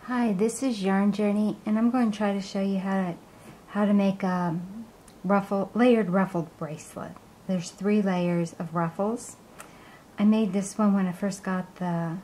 Hi, this is Yarn Journey, and I'm going to try to show you how to make a layered ruffled bracelet. There's 3 layers of ruffles. I made this one when I first got the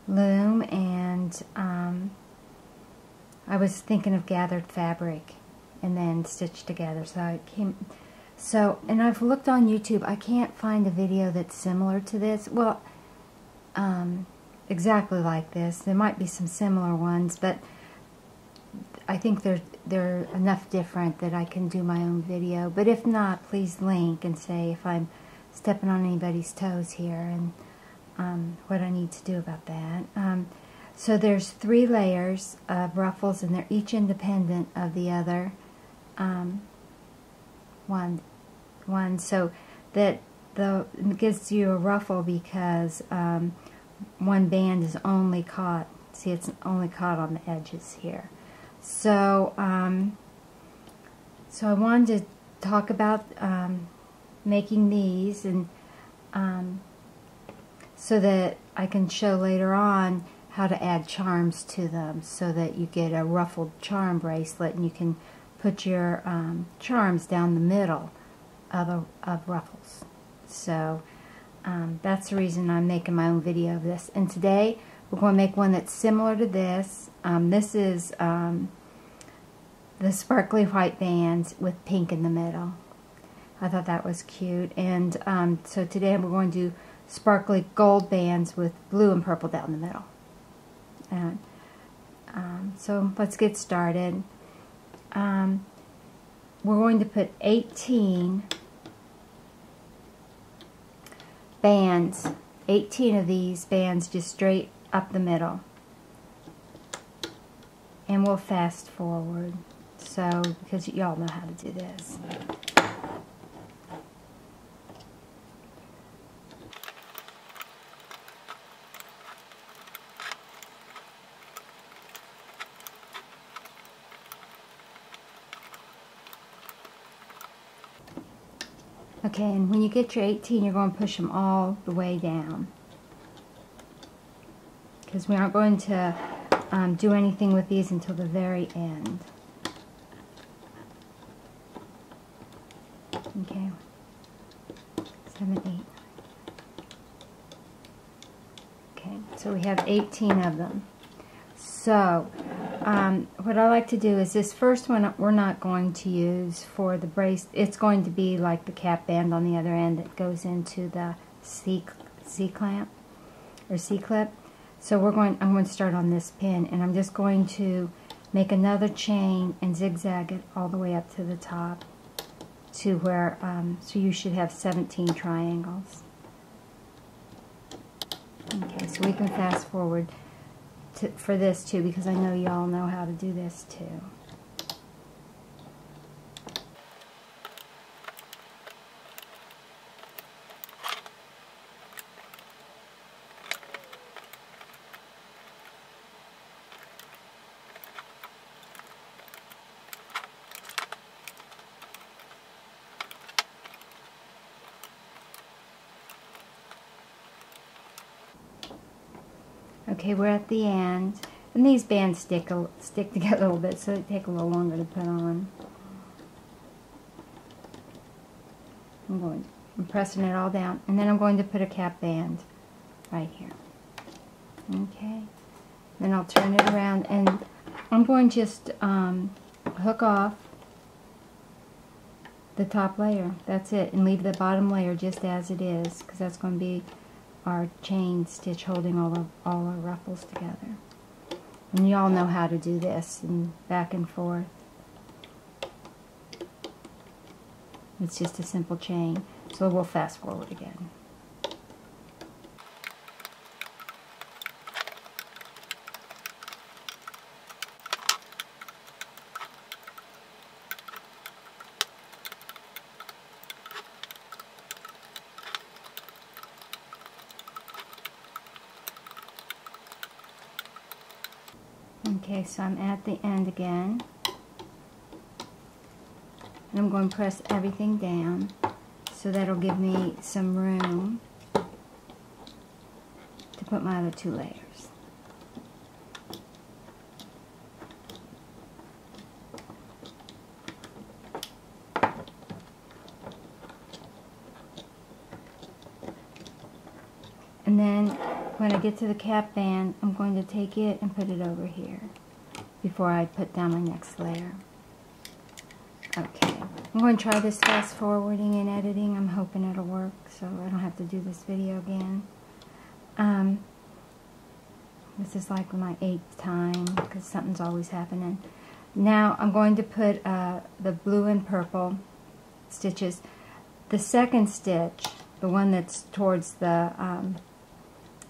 loom, and I was thinking of gathered fabric and then stitched together. And I've looked on YouTube. I can't find a video that's similar to this. Well, exactly like this. There might be some similar ones, but I think they're enough different that I can do my own video. But if not, please link and say if I'm stepping on anybody's toes here and what I need to do about that. So there's 3 layers of ruffles, and they're each independent of the other one. So that it gives you a ruffle because one band is only caught. See, it's only caught on the edges here. So, so I wanted to talk about making these, and so that I can show later on how to add charms to them, so that you get a ruffled charm bracelet, and you can put your charms down the middle of ruffles. So that's the reason I'm making my own video of this. And today we're going to make one that's similar to this. This is the sparkly white bands with pink in the middle. I thought that was cute. And so today we're going to do sparkly gold bands with blue and purple down the middle. And so let's get started. We're going to put 18 bands, 18 of these bands just straight up the middle, and we'll fast forward, so because y'all know how to do this. Okay, and when you get your 18, you're going to push them all the way down, because we aren't going to do anything with these until the very end. Okay, 7, 8. Okay, so we have 18 of them. So, what I like to do is this first one we're not going to use for the brace. It's going to be like the cap band on the other end that goes into the C-clamp or C-clip. So I'm going to start on this pin, and I'm just going to make another chain and zigzag it all the way up to the top to where, so you should have 17 triangles. Okay, so we can fast forward for this too, because I know y'all know how to do this too. Okay, we're at the end, and these bands stick together a little bit, so they take a little longer to put on. I'm pressing it all down, and then I'm going to put a cap band right here. Okay, then I'll turn it around, and I'm going to just hook off the top layer. That's it, and leave the bottom layer just as it is, because that's going to be our chain stitch holding all our ruffles together. And you all know how to do this, and back and forth. It's just a simple chain. So we'll fast forward again. Okay, so I'm at the end again, and I'm going to press everything down, so that'll give me some room to put my other 2 layers. then when I get to the cap band, I'm going to take it and put it over here before I put down my next layer. Okay, I'm going to try this fast forwarding and editing. I'm hoping it'll work so I don't have to do this video again. This is like my 8th time because something's always happening. Now I'm going to put the blue and purple stitches. The second stitch, the one that's towards the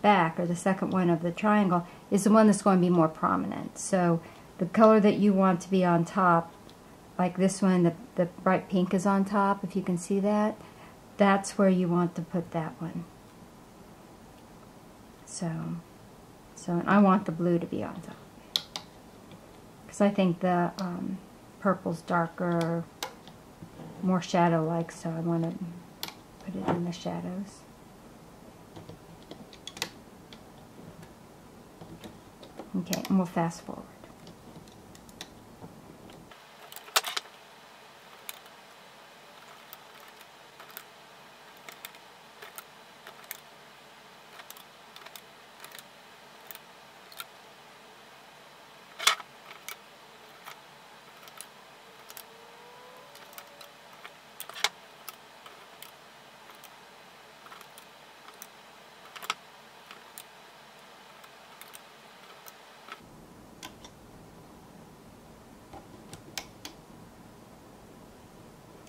back, or the second one of the triangle, is the one that's going to be more prominent. So the color that you want to be on top, like this one, the bright pink is on top, if you can see that, that's where you want to put that one. So I want the blue to be on top, because I think the purple's darker, more shadow-like, so I want to put it in the shadows. Okay, and we'll fast forward.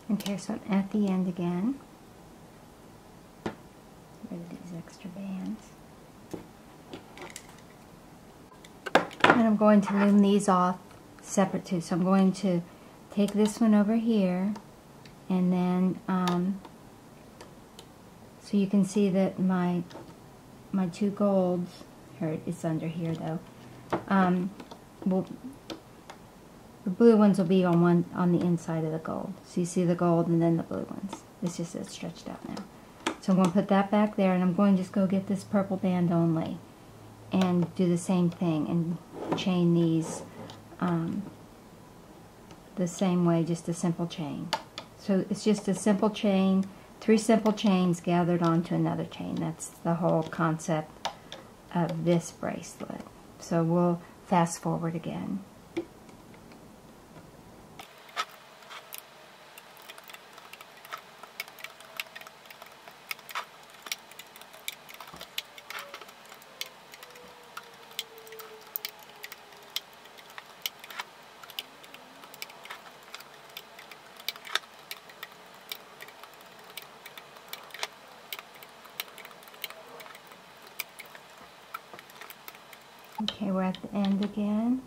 Okay, so I'm at the end again. Get rid of these extra bands. And I'm going to loom these off separate too. So I'm going to take this one over here, and then so you can see that my two golds, here it's under here though, the blue ones will be on the inside of the gold. So you see the gold and then the blue ones. It's just it's stretched out now. So I'm going to put that back there, and I'm going to just go get this purple band only and do the same thing and chain these the same way, just a simple chain. So it's just a simple chain, 3 simple chains gathered onto another chain. That's the whole concept of this bracelet. So we'll fast forward again. Okay, we're at the end again.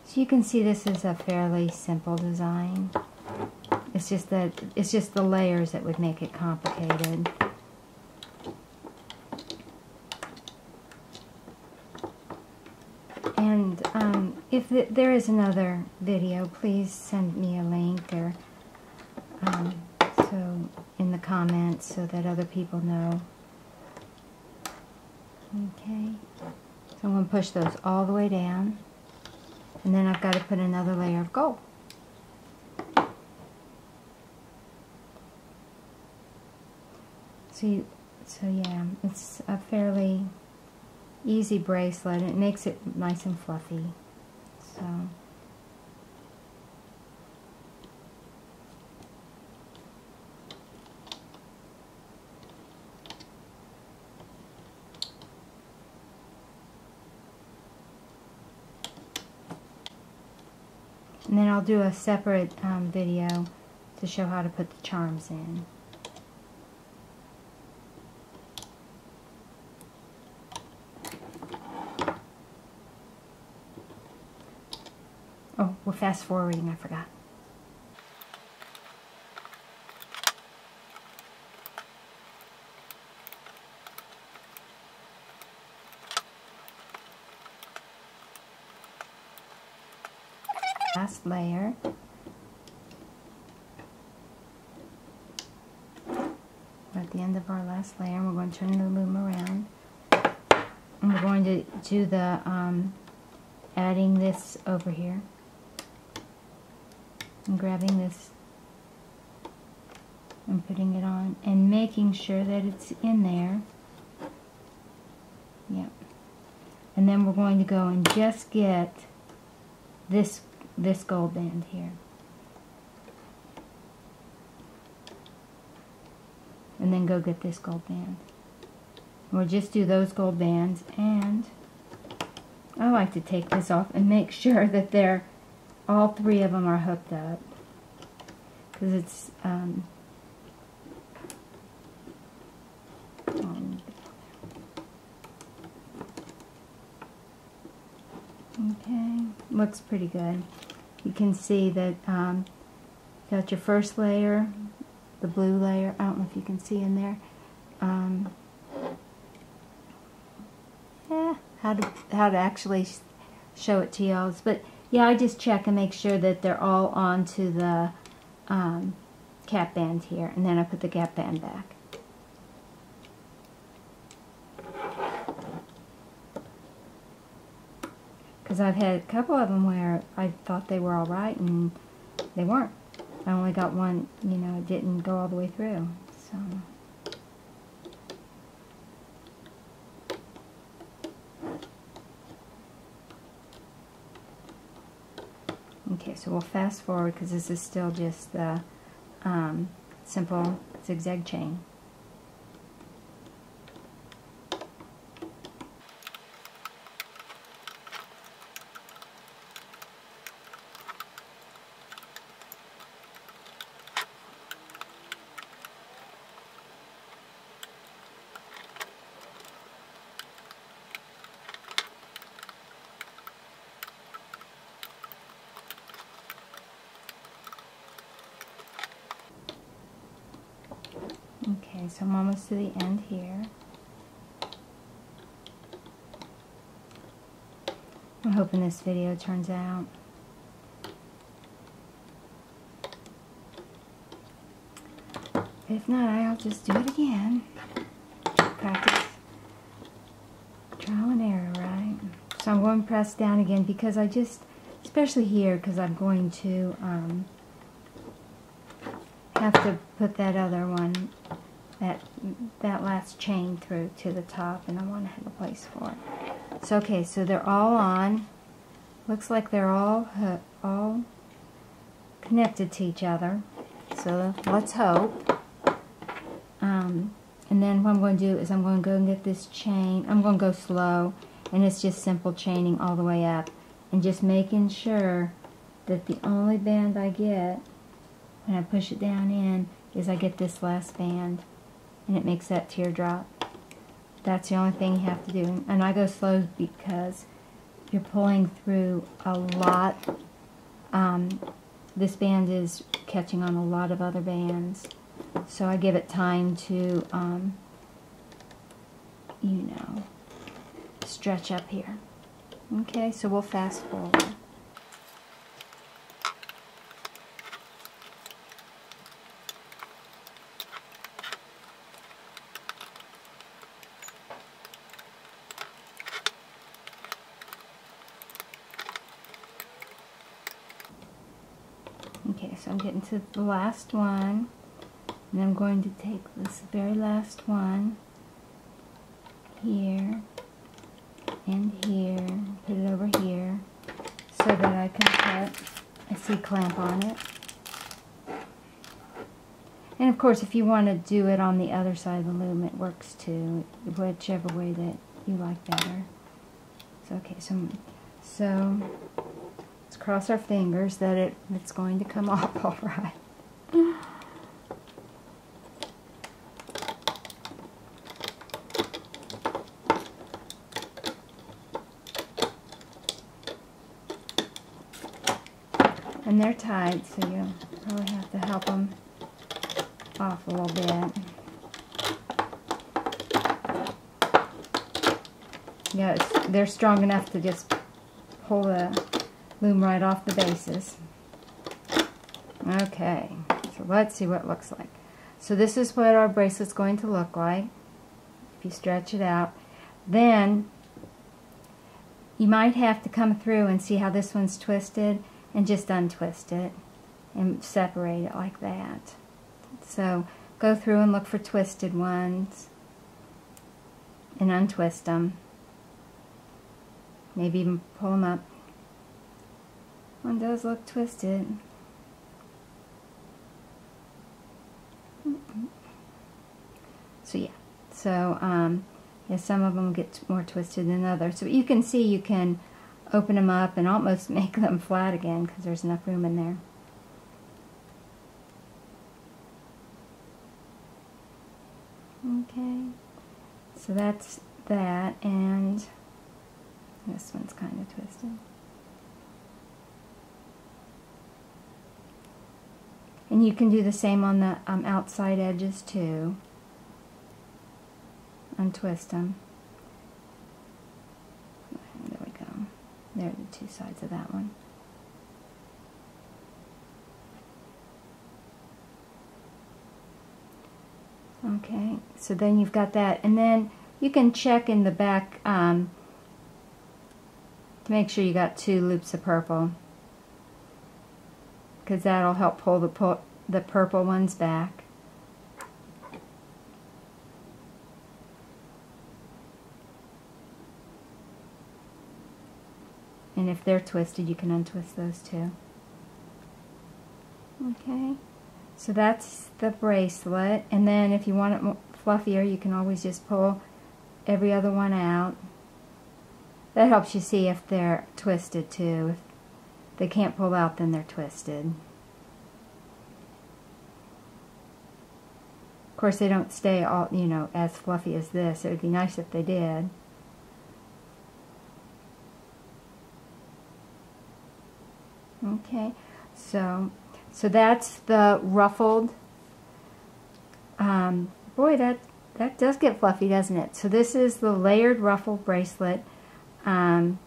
So you can see this is a fairly simple design. It's just the layers that would make it complicated. And if there is another video, please send me a link or so in the comments so that other people know. Okay, so I'm going to push those all the way down, and then I've got to put another layer of gold. So yeah, it's a fairly easy bracelet, and it makes it nice and fluffy. So and then I'll do a separate video to show how to put the charms in. Oh, we're fast forwarding, I forgot. Last layer. We're at the end of our last layer, and we're going to turn the loom around. And we're going to do the adding this over here. And grabbing this and putting it on and making sure that it's in there. Yep. And then we're going to go and just get this gold band here. And then go get this gold band. We'll just do those gold bands, and I like to take this off and make sure that all three of them are hooked up, because it's okay, looks pretty good. You can see that got your first layer, the blue layer. I don't know if you can see in there. How to actually show it to y'all. But yeah, I just check and make sure that they're all onto the cap band here, and then I put the cap band back. Because I've had a couple of them where I thought they were all right and they weren't. I only got one, you know, it didn't go all the way through. So. Okay, so we'll fast forward because this is still just the simple zigzag chain. Okay, so I'm almost to the end here. I'm hoping this video turns out. If not, I'll just do it again. Practice. Trial and error, right? So I'm going to press down again because I just, especially here, because I'm going to have to put that other one, that last chain through to the top, and I want to have a place for it. So okay, so they're all on. Looks like they're all connected to each other. So let's hope. And then what I'm going to do is I'm going to go and get this chain. I'm going to go slow, and it's just simple chaining all the way up, and just making sure that the only band I get when I push it down in is I get this last band, and it makes that teardrop. That's the only thing you have to do. And I go slow because you're pulling through a lot. This band is catching on a lot of other bands, so I give it time to, you know, stretch up here. Okay, so we'll fast forward. Okay, so I'm getting to the last one, and I'm going to take this very last one here and here, put it over here so that I can put a C-clamp on it. And of course, if you want to do it on the other side of the loom, it works too, whichever way that you like better. So okay, so let's cross our fingers that it's going to come off all right. And they're tied, so you'll probably have to help them off a little bit. Yeah, they're strong enough to just pull the loom right off the bases. Okay, so let's see what it looks like. So this is what our bracelet's going to look like if you stretch it out. Then you might have to come through and see how this one's twisted and just untwist it and separate it like that. So go through and look for twisted ones and untwist them. Maybe even pull them up. One does look twisted. So yeah, yeah, some of them get more twisted than others. So you can see you can open them up and almost make them flat again because there's enough room in there. Okay, so that's that, and this one's kind of twisted. And you can do the same on the outside edges too. Untwist them. There we go. There are the two sides of that one. Okay, so then you've got that, and then you can check in the back to make sure you got 2 loops of purple, because that'll help pull the purple ones back. And if they're twisted, you can untwist those too. Okay, so that's the bracelet, and then if you want it more fluffier, you can always just pull every other one out. That helps you see if they're twisted too. If they can't pull out, then they're twisted. Of course, they don't stay all, you know, as fluffy as this. It would be nice if they did. Okay, so that's the ruffled. Boy, that does get fluffy, doesn't it? So this is the layered ruffle bracelet, and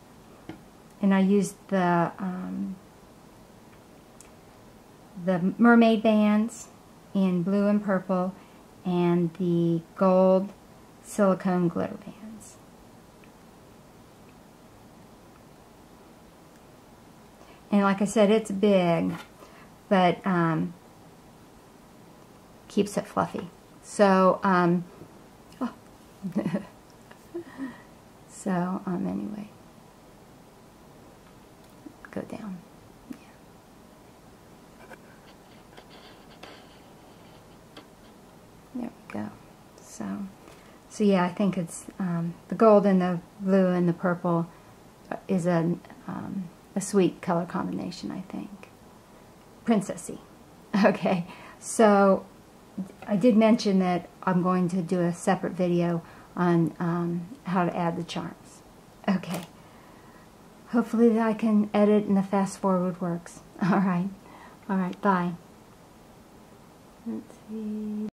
I used the mermaid bands in blue and purple, and the gold silicone glitter bands. And like I said, it's big, but keeps it fluffy. So, anyway, go down. Yeah. There we go. So yeah, I think it's the gold and the blue and the purple is a sweet color combination, I think. Princessy. Okay, so I did mention that I'm going to do a separate video on how to add the charms. Okay. Hopefully I can edit and the fast forward works. Alright. Alright, bye. Let's see.